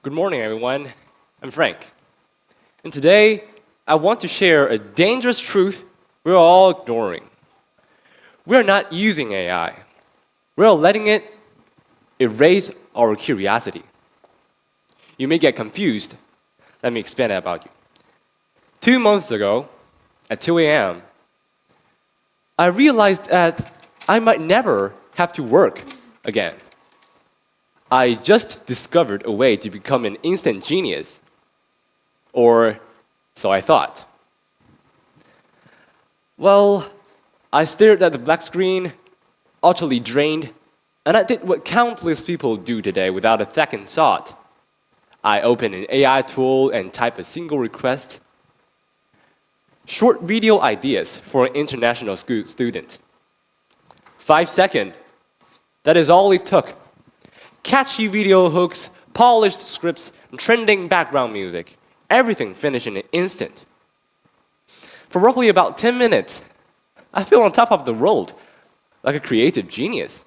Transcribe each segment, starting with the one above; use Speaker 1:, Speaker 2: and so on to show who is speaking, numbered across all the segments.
Speaker 1: Good morning, everyone. I'm Frank. And today, I want to share a dangerous truth we're all ignoring. We're not using AI. We're letting it erase our curiosity. You may get confused. Let me explain that about you. 2 months ago, at 2 a.m., I realized that I might never have to work again. I just discovered a way to become an instant genius. Or so I thought. Well, I stared at the black screen, utterly drained, and I did what countless people do today without a second thought. I opened an AI tool and typed a single request. Short video ideas for an international school student. 5 seconds. That is all it took. Catchy video hooks, polished scripts, and trending background music. Everything finished in an instant. For roughly about 10 minutes, I feel on top of the world, like a creative genius.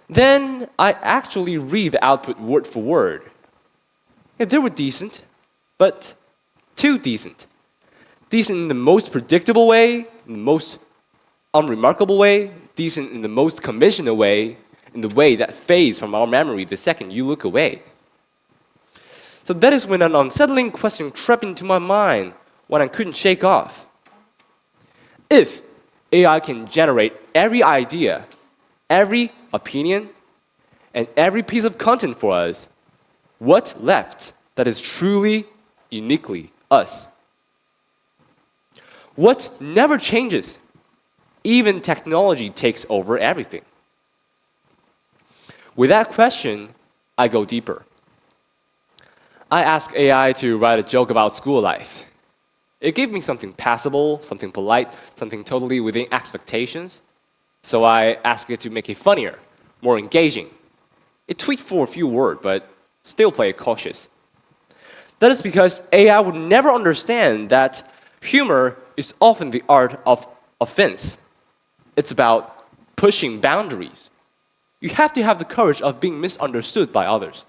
Speaker 1: Then I actually read the output word for word. Yeah, they were decent, but too decent. Decent in the most predictable way, in the most unremarkable way, decent in the most conventional way, in the way that fades from our memory the second you look away. So that is when an unsettling question crept into my mind, one I couldn't shake off. If AI can generate every idea, every opinion, and every piece of content for us, what's left that is truly, uniquely us? What never changes? Even technology takes over everything. With that question, I go deeper. I ask AI to write a joke about school life. It gave me something passable, something polite, something totally within expectations. So I asked it to make it funnier, more engaging. It tweaked for a few words, but still play it cautious. That is because AI would never understand that humor is often the art of offense. It's about pushing boundaries. You have to have the courage of being misunderstood by others.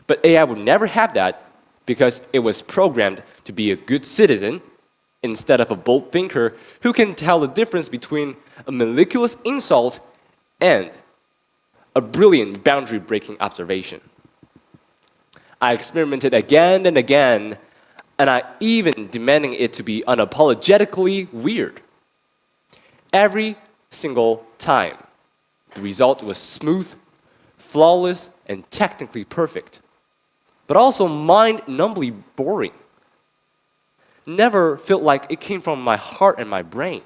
Speaker 1: But AI would never have that because it was programmed to be a good citizen instead of a bold thinker who can tell the difference between a meticulous insult and a brilliant boundary-breaking observation. I experimented again and again, and I even demanding it to be unapologetically weird. Every single time, the result was smooth, flawless, and technically perfect, but also mind-numbingly boring. Never felt like it came from my heart and my brain,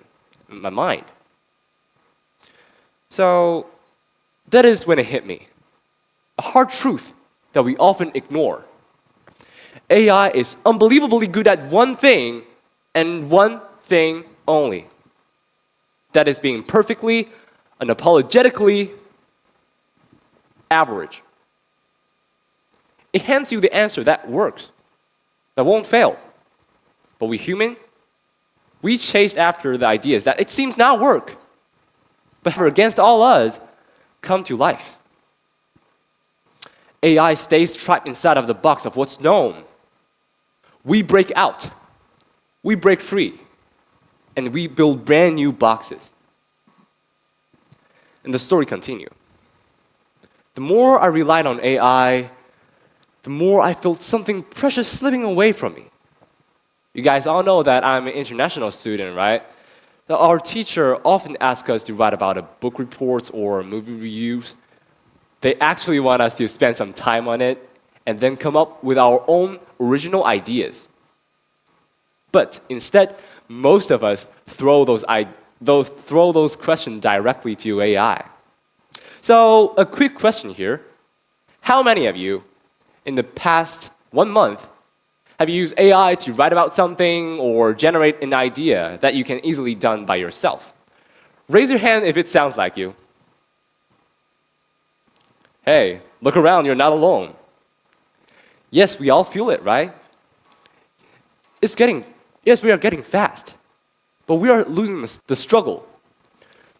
Speaker 1: my mind. So that is when it hit me. A hard truth that we often ignore. AI is unbelievably good at one thing and one thing only. That is being perfectly, unapologetically average. It hands you the answer that works, that won't fail. But we human, we chase after the ideas that it seems not work, but against all odds, come to life. AI stays trapped inside of the box of what's known. We break out, we break free, and we build brand new boxes. And the story continues. The more I relied on AI, the more I felt something precious slipping away from me. You guys all know that I'm an international student, right? Our teacher often asks us to write about book reports or movie reviews. They actually want us to spend some time on it and then come up with our own original ideas. But instead, most of us throw those questions directly to AI. So a quick question here. How many of you in the past 1 month have you used AI to write about something or generate an idea that you can easily done by yourself? Raise your hand if it sounds like you. Hey, look around, you're not alone. Yes, we all feel it, right? Yes, we are getting fast, but we are losing the struggle,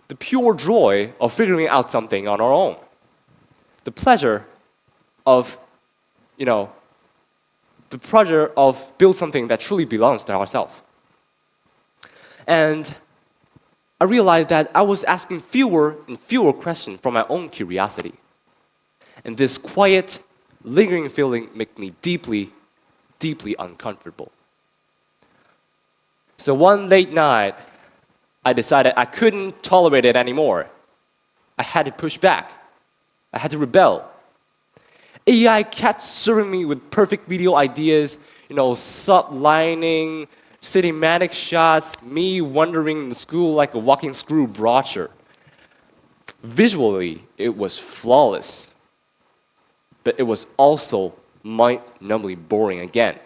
Speaker 1: the pure joy of figuring out something on our own, the pleasure of, the pressure of build something that truly belongs to ourselves. And I realized that I was asking fewer and fewer questions from my own curiosity. And this quiet, lingering feeling made me deeply, deeply uncomfortable. So one late night, I decided I couldn't tolerate it anymore. I had to push back. I had to rebel. AI kept serving me with perfect video ideas, sublining, cinematic shots, me wandering in the school like a walking screw brochure. Visually, it was flawless, but it was also mind-numbingly boring again.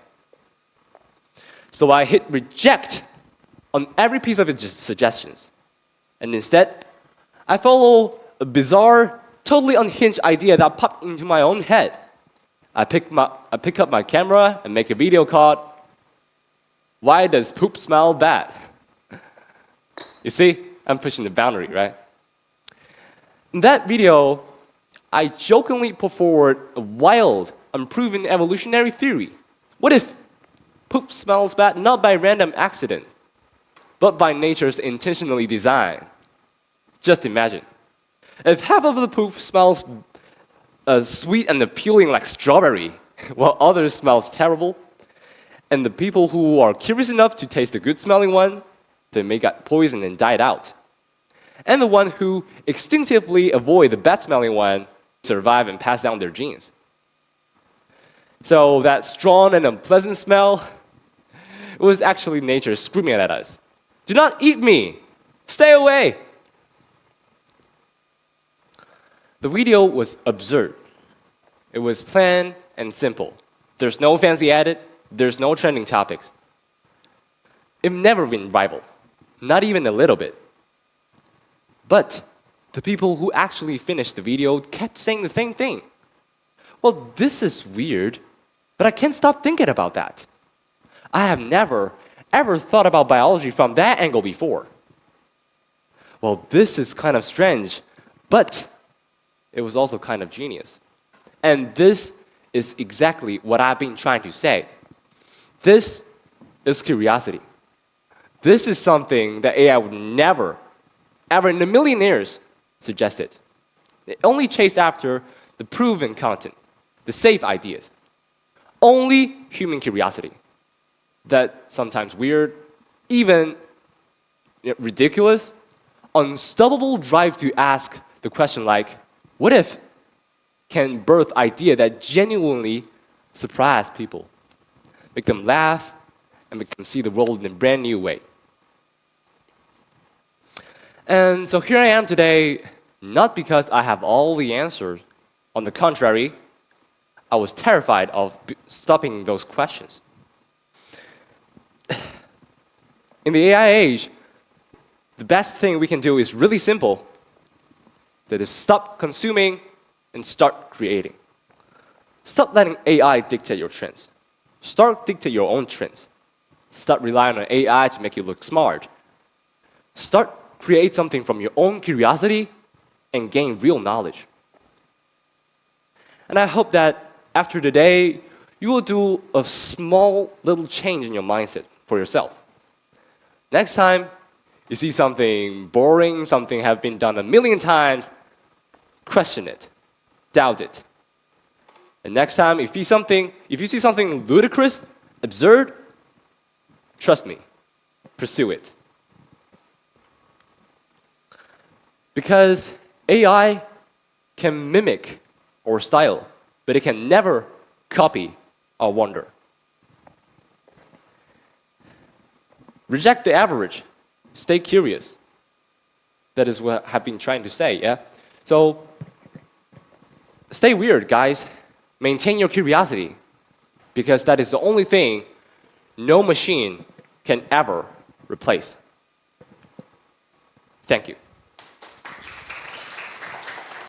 Speaker 1: So I hit reject on every piece of its suggestions. And instead, I follow a bizarre, totally unhinged idea that popped into my own head. I pick up my camera and make a video called, "Why Does Poop Smell Bad?" You see, I'm pushing the boundary, right? In that video, I jokingly put forward a wild, unproven evolutionary theory. What if poop smells bad not by random accident, but by nature's intentionally design? Just imagine. If half of the poop smells sweet and appealing like strawberry, while others smells terrible, and the people who are curious enough to taste the good-smelling one, they may get poisoned and died out. And the one who instinctively avoid the bad-smelling one survive and pass down their genes. So that strong and unpleasant smell, it was actually nature screaming at us. "Do not eat me! Stay away!" The video was absurd. It was plain and simple. There's no fancy edit. There's no trending topics. It never been rival, not even a little bit. But the people who actually finished the video kept saying the same thing. "Well, this is weird, but I can't stop thinking about that. I have never, ever thought about biology from that angle before. Well, this is kind of strange, but it was also kind of genius. And this is exactly what I've been trying to say. This is curiosity. This is something that AI would never, ever in a million years suggest it. It only chased after the proven content, the safe ideas. Only human curiosity. That sometimes weird, even ridiculous, unstoppable drive to ask the question like, what if can birth idea that genuinely surprise people, make them laugh, and make them see the world in a brand new way. And so here I am today, not because I have all the answers. On the contrary, I was terrified of stopping those questions. In the AI age, the best thing we can do is really simple. That is, stop consuming and start creating. Stop letting AI dictate your trends. Start dictate your own trends. Start relying on AI to make you look smart. Start create something from your own curiosity and gain real knowledge. And I hope that after today, you will do a small little change in your mindset for yourself. Next time you see something boring, something have been done a million times, question it, doubt it. And next time if you see something ludicrous, absurd, trust me, pursue it. Because AI can mimic our style, but it can never copy our wonder. Reject the average. Stay curious. That is what I've been trying to say, yeah? So, stay weird, guys. Maintain your curiosity, because that is the only thing no machine can ever replace. Thank you.